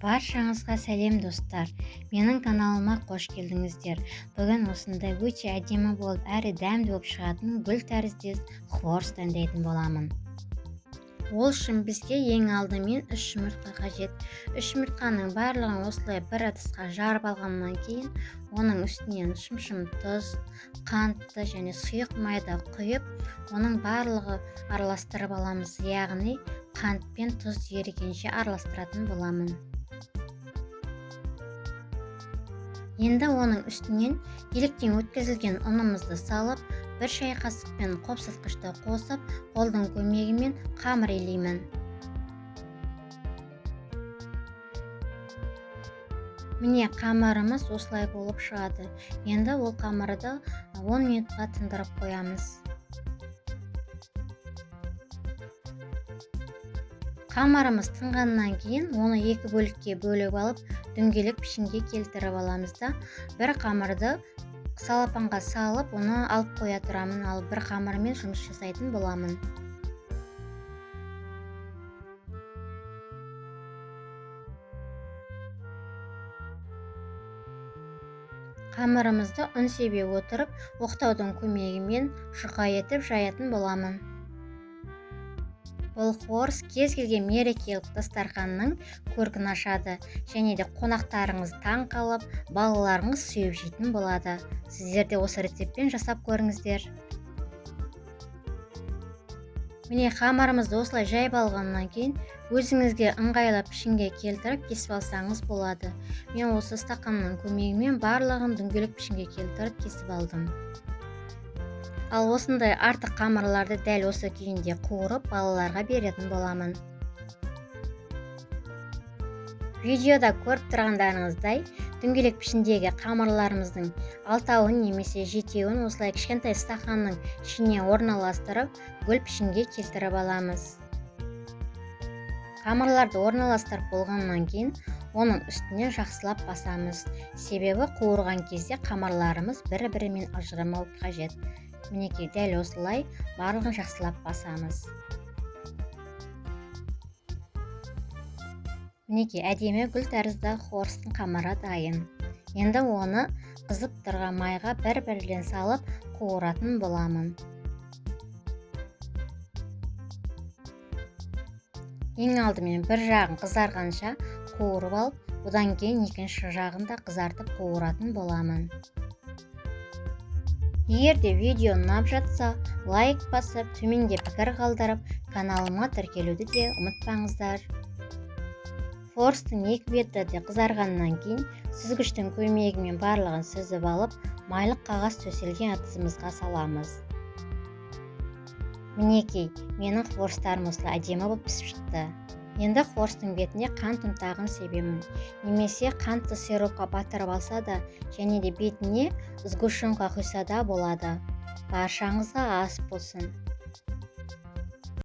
Баршаңызға сәлем достар. Менің каналыма қош келдіңіздер. Бүгін осындай өте әдемі болып, әрі дәмді болып шығатын гүл тәріздес хворст дайындайтын боламын. Ол үшін бізге ең алдымен 3 жұмыртқа қажет. 3 жұмыртқаның барлығын осылай бір ыдысқа жарып алғаннан кейін, оның үстінен шым тұз, қантты және сұйық майды құйып, оның барлығы араластырып аламыз. Яғни қант пен тұз ерігенше араластыратын боламын. Енді оның үстінен електен өткізілген ұнымызды салып, бір шай қасықпен қопсытқышты қосып, қолдың көмегімен қамыр илеймін. Міне қамырымыз осылай болып шығады. Енді ол қамырды 10 минутқа тындырып қоямыз. Қамырымыз тынғаннан кейін оны 2 бөлікке бөліп алып, дөңгелек пішінге келтіріп аламыз да, бір қамырды салапанға салып, оны алып қоя тұрамын, ал бір қамырмен жұмыс жасайтын боламын. Қамырымызды ұн себе отырып, оқтаудың көмегімен жұқа етіп жаятын боламын. Бұл хворст кез келген мерекелік дастарханның көркін ашады, және де қонақтарыңыз таң қалып, балаларыңыз сүйіп жейтін болады. Сіздер де осы рецептпен жасап көріңіздер. Міне қамырымызды осылай жайып алғаннан кейін, өзіңізге ыңғайлы пішінге келтіріп кесіп алсаңыз болады. Мен осы стақанның көмегімен барлығын дөңгелек пішінге келтіріп кесіп алдым. Ал осындай артық қамырларды дәл осы күйінде қуырып балаларға беретін боламын. Видеода көріп тұрғандарыңыздай, дөңгелек пішіндегі қамырларымыздың 6-уын немесе 7-уын осылай кішкентай стақанның ішіне орналастырып, гүл пішінге келтіріп аламыз. Қамырларды орналастырып болғаннан кейін, оның үстіне жақсылап басамыз. Себебі қуырған кезде қамырларымыз бір-бірімен ажырамау қажет. Мінекей дәл осылай барлығын жақсылап басамыз. Мінекей әдемі гүл тәрізді хворсттың қамыры дайын. Енді оны қызып тұрған майға бір-бірден салып қуыратын боламын. Ең алдымен бір жағын қызарғанша қуырып алып, одан кейін екінші жағын да қызартып қуыратын боламын. Егер де видео ұнап жатса, лайк басып, төменде пікір қалдырып, каналыма тіркелуді де ұмытпаңыздар. Хворсттың 2 беті де қызарғаннан кейін, сүзгіштің көмегімен барлығын сүзіп алып, майлық қағаз төселген ыдысымызға саламыз. Мінекей, менің хворсттарым осылай әдемі болып пісіп шықты. Енді хворсттың бетіне қант ұнтағын себемін. Немесе қантты сиропқа батырып алса да, және де бетіне сгущенка құйса да болады. Баршаңызға ас болсын.